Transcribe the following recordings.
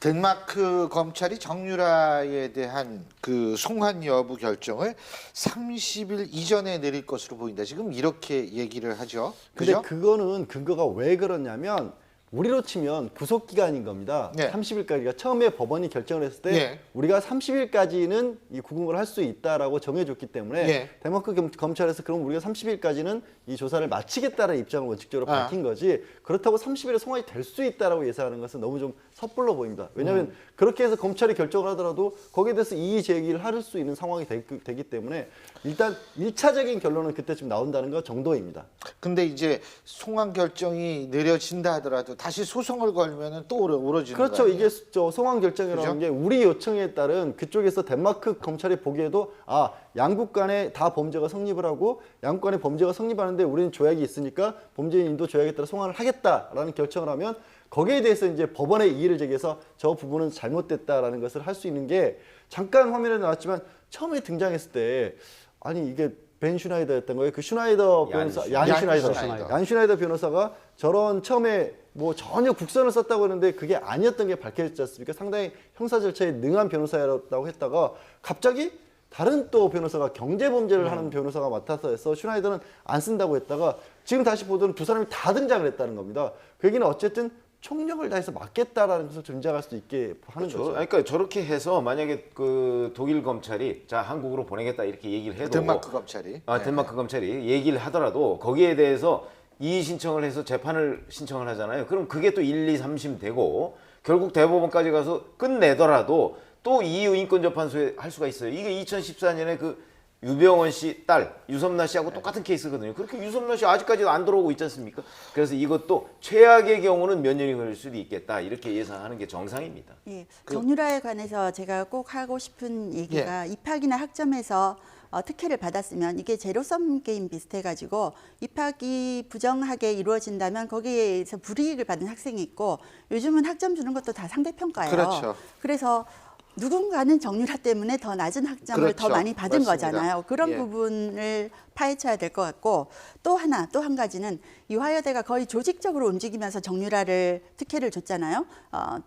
덴마크 검찰이 정유라에 대한 그 송환 여부 결정을 30일 이전에 내릴 것으로 보인다. 지금 이렇게 얘기를 하죠. 근데 그죠? 그거는 근거가 왜 그러냐면 우리로 치면 구속 기간인 겁니다. 네. 30일까지가 처음에 법원이 결정을 했을 때 네. 우리가 30일까지는 이 구금을 할 수 있다라고 정해줬기 때문에 네. 덴마크 검찰에서 그럼 우리가 30일까지는 이 조사를 마치겠다는 입장을 원칙적으로 밝힌 거지 그렇다고 30일에 송환이 될 수 있다라고 예상하는 것은 너무 좀 섣불러 보입니다. 왜냐하면 그렇게 해서 검찰이 결정을 하더라도 거기에 대해서 이의 제기를 할 수 있는 상황이 되기 때문에 일단 1차적인 결론은 그때쯤 나온다는 것 정도입니다. 근데 이제 송환 결정이 내려진다 하더라도 다시 소송을 걸면은 또 오러지는 그렇죠. 거예요. 이게 저 송환 결정이라는 그죠? 게 우리 요청에 따른 그쪽에서 덴마크 검찰이 보기에도 양국 간에 다 범죄가 성립을 하고 양국 간에 범죄가 성립하는데 우리는 조약이 있으니까 범죄인도 조약에 따라 송환을 하겠다라는 결정을 하면 거기에 대해서 이제 법원에 이의를 제기해서 저 부분은 잘못됐다라는 것을 할 수 있는 게 잠깐 화면에 나왔지만 처음에 등장했을 때 아니 이게 벤 슈나이더였던 거예요. 그 슈나이더 변호사, 얀 슈나이더 변호사가 저런 처음에 뭐 전혀 국선을 썼다고 했는데 그게 아니었던 게 밝혀졌지 않습니까? 상당히 형사 절차에 능한 변호사였다고 했다가 갑자기 다른 또 변호사가 경제범죄를 하는 변호사가 맡아서 해서 슈나이더는 안 쓴다고 했다가 지금 다시 보더니 두 사람이 다 등장을 했다는 겁니다. 그 얘기는 어쨌든 총력을 다해서 막겠다라는 것을 존재할 수 있게 하는 그렇죠. 거죠. 그러니까 저렇게 해서 만약에 그 독일 검찰이 자 한국으로 보내겠다 이렇게 얘기를 해도 덴마크 검찰이. 덴마크 검찰이 얘기를 하더라도 거기에 대해서 이의 신청을 해서 재판을 신청을 하잖아요. 그럼 그게 또 1, 2, 3심 되고 결국 대법원까지 가서 끝내더라도 또 이의인권재판소에 할 수가 있어요. 이게 2014년에 그 유병원 씨 딸 유섬나 씨하고 똑같은 케이스거든요. 그렇게 유섬나 씨 아직까지도 안 들어오고 있지 않습니까? 그래서 이것도 최악의 경우는 몇 년이 걸릴 수도 있겠다 이렇게 예상하는 게 정상입니다. 예, 정유라에 관해서 제가 꼭 하고 싶은 얘기가 입학이나 학점에서 특혜를 받았으면 이게 제로섬 게임 비슷해가지고 입학이 부정하게 이루어진다면 거기에서 불이익을 받은 학생이 있고 요즘은 학점 주는 것도 다 상대평가예요. 그렇죠. 그래서 누군가는 정유라 때문에 더 낮은 학점을 그렇죠. 더 많이 받은 맞습니다. 거잖아요. 그런 예. 부분을 파헤쳐야 될 것 같고 또 한 가지는 이화여대가 거의 조직적으로 움직이면서 정유라를 특혜를 줬잖아요.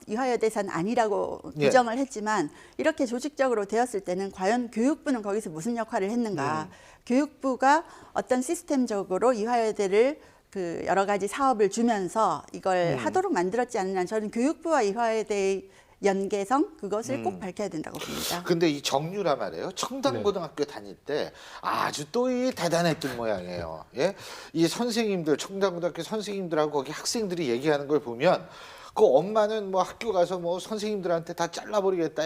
이화여대산 아니라고 예. 부정을 했지만 이렇게 조직적으로 되었을 때는 과연 교육부는 거기서 무슨 역할을 했는가. 교육부가 어떤 시스템적으로 이화여대를 그 여러 가지 사업을 주면서 이걸 하도록 만들었지 않느냐. 저는 교육부와 이화여대의 연계성 그것을 꼭 밝혀야 된다고 봅니다. 근데 이 정유라 말이에요. 청담고등학교 다닐 때 아주 또 이 대단했던 모양이에요. 예? 이 선생님들, 청담고등학교 선생님들하고 거기 학생들이 얘기하는 걸 보면 그 엄마는 뭐 학교 가서 뭐 선생님들한테 다 잘라버리겠다.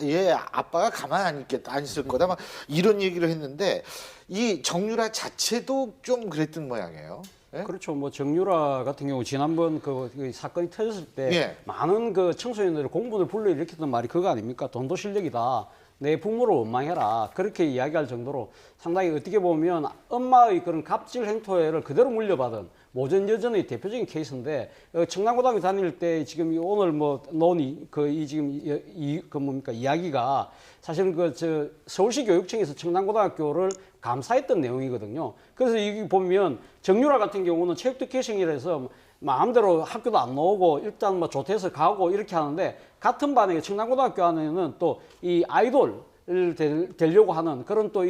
얘 아빠가 가만 안 있을 거다. 막 이런 얘기를 했는데 이 정유라 자체도 좀 그랬던 모양이에요. 예? 그렇죠. 뭐 정유라 같은 경우 지난번 그 사건이 터졌을 때 예. 많은 그 청소년들이 공분을 불러일으켰던 말이 그거 아닙니까? 돈도 실력이다. 내 부모를 원망해라. 그렇게 이야기할 정도로 상당히 어떻게 보면 엄마의 그런 갑질 행토를 그대로 물려받은 모전 여전의 대표적인 케이스인데 청남고등학교 다닐 때 지금 오늘 뭐 논의 이야기가 사실은 서울시 교육청에서 청남고등학교를 감사했던 내용이거든요. 그래서 여기 보면 정유라 같은 경우는 체육특혜생이라서 마음대로 학교도 안 나오고 일단 뭐 조퇴해서 가고 이렇게 하는데 같은 반에 청남고등학교 안에는 또 이 아이돌을 되려고 하는 그런 또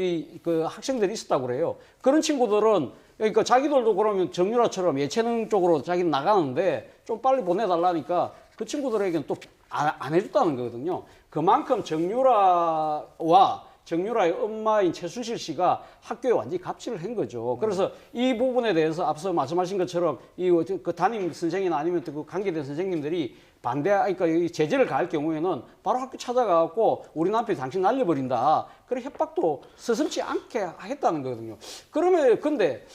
그 학생들이 있었다고 그래요. 그런 친구들은 그러니까 자기들도 그러면 정유라처럼 예체능 쪽으로 자기는 나가는데 좀 빨리 보내달라니까 그 친구들에게는 또 안 해줬다는 거거든요. 그만큼 정유라와 정유라의 엄마인 최순실 씨가 학교에 완전히 갑질을 한 거죠. 그래서 이 부분에 대해서 앞서 말씀하신 것처럼 그 담임 선생이나 아니면 그 관계된 선생님들이 그러니까 이 제재를 가할 경우에는 바로 학교 찾아가고 우리 남편이 당신 날려버린다. 그런 협박도 서슴지 않게 하겠다는 거거든요. 근데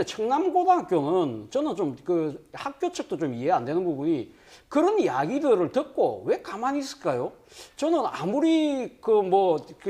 청남고등학교는 저는 좀 그 학교 측도 좀 이해 안 되는 부분이 그런 이야기들을 듣고 왜 가만히 있을까요? 저는 아무리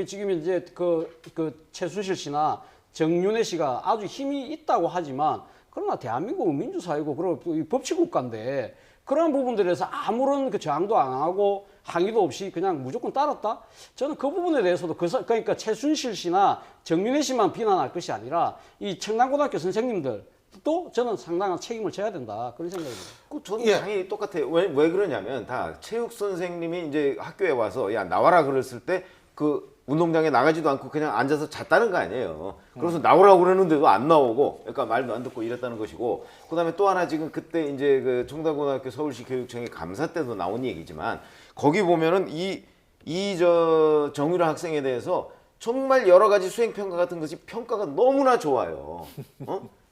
지금 이제 그 최순실 씨나 정윤회 씨가 아주 힘이 있다고 하지만 그러나 대한민국은 민주사회고 그리고 법치국가인데 그런 부분들에서 아무런 그 저항도 안 하고 항의도 없이 그냥 무조건 따랐다? 저는 그 부분에 대해서도 그러니까 최순실 씨나 정윤회 씨만 비난할 것이 아니라 이 청남고등학교 선생님들 또 저는 상당한 책임을 져야 된다 그런 생각입니다. 저는 예. 당연히 똑같아요. 왜 그러냐면 다 체육 선생님이 이제 학교에 와서 야 나와라 그랬을 때 그 운동장에 나가지도 않고 그냥 앉아서 잤다는 거 아니에요. 그래서 나오라고 그러는데도 안 나오고, 그러니까 말도 안 듣고 이랬다는 것이고, 그다음에 또 하나 지금 그때 이제 그 청담고등학교 서울시 교육청의 감사 때도 나온 얘기지만 거기 보면은 저 정유라 학생에 대해서 정말 여러 가지 수행 평가 같은 것이 평가가 너무나 좋아요.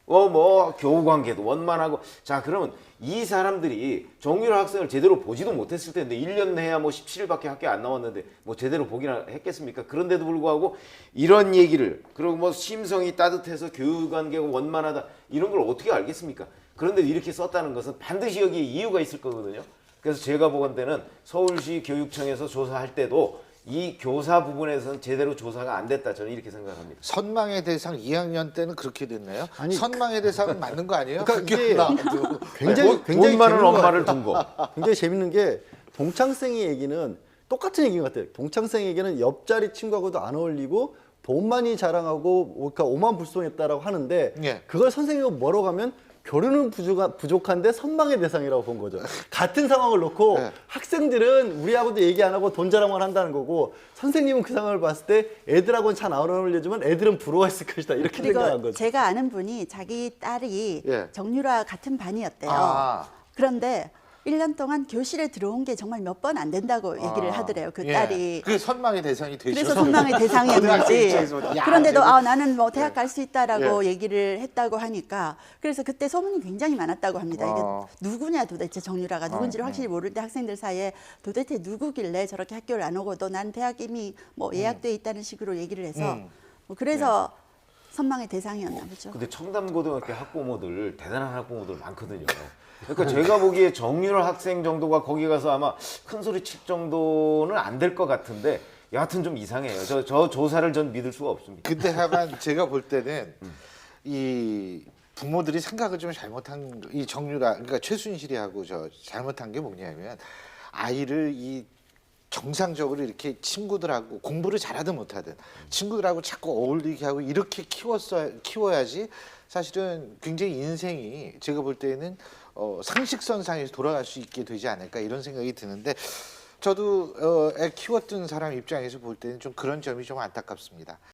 뭐 교우 관계도 원만하고. 자, 그러면 이 사람들이 정유라 학생을 제대로 보지도 못했을 텐데 1년 내야 뭐 17일밖에 학교 안 나왔는데 뭐 제대로 보기나 했겠습니까? 그런데도 불구하고 이런 얘기를, 그리고 뭐 심성이 따뜻해서 교우 관계가 원만하다 이런 걸 어떻게 알겠습니까? 그런데 이렇게 썼다는 것은 반드시 여기에 이유가 있을 거거든요. 그래서 제가 보건대는 서울시 교육청에서 조사할 때도 이 교사 부분에서는 제대로 조사가 안 됐다, 저는 이렇게 생각합니다. 선망의 대상 2학년 때는 그렇게 됐나요? 아니, 선망의 대상은 맞는 거 아니에요? 그러니까 학교 이게 나와도. 굉장히 돈 많은 재밌는 것 엄마를 같아요. 둔 거. 굉장히 재밌는 게 동창생의 얘기는 똑같은 얘기인 것 같아요. 동창생 얘기는 옆자리 친구하고도 안 어울리고 돈만이 자랑하고 그러니까 오만불송했다라고 하는데 예. 그걸 선생님이 뭐라고 하면 교류는 부족한데 선망의 대상이라고 본 거죠. 같은 상황을 놓고 네. 학생들은 우리하고도 얘기 안 하고 돈 자랑만 한다는 거고 선생님은 그 상황을 봤을 때 애들하고는 잘 안 어울리지만 애들은 부러워했을 것이다 이렇게 생각한 그리고 거죠. 제가 아는 분이 자기 딸이 예. 정유라 같은 반이었대요. 아. 그런데 1년 동안 교실에 들어온 게 정말 몇 번 안 된다고 얘기를 하더래요. 그 예. 딸이. 그게 선망의 대상이 되죠. 그래서 선망의 고등학생 대상이었는지. 입장에서, 야, 그런데도 쟤는- 나는 뭐 대학 갈 수 있다라고 예. 얘기를 했다고 하니까 그래서 그때 소문이 굉장히 많았다고 합니다. 어. 이게 누구냐 도대체 정유라가 누군지를 확실히 모를 때 학생들 사이에 도대체 누구길래 저렇게 학교를 안 오고 또 난 대학 이미 뭐 예약돼 있다는 식으로 얘기를 해서 뭐 그래서 선망의 대상이었나 보죠. 근데 청담고등학교 학부모들 대단한 학부모들 많거든요. 그러니까 제가 보기에 정유라 학생 정도가 거기 가서 아마 큰 소리 칠 정도는 안 될 것 같은데 여하튼 좀 이상해요. 저 조사를 전 믿을 수가 없습니다. 근데 하만 제가 볼 때는 이 부모들이 생각을 좀 잘못한 이 정유라 그러니까 최순실이하고 저 잘못한 게 뭐냐면 아이를 이 정상적으로 이렇게 친구들하고 공부를 잘하든 못하든 친구들하고 자꾸 어울리게 하고 이렇게 키워야지 사실은 굉장히 인생이 제가 볼 때는 상식선상에서 돌아갈 수 있게 되지 않을까 이런 생각이 드는데 저도 애 키웠던 사람 입장에서 볼 때는 좀 그런 점이 좀 안타깝습니다.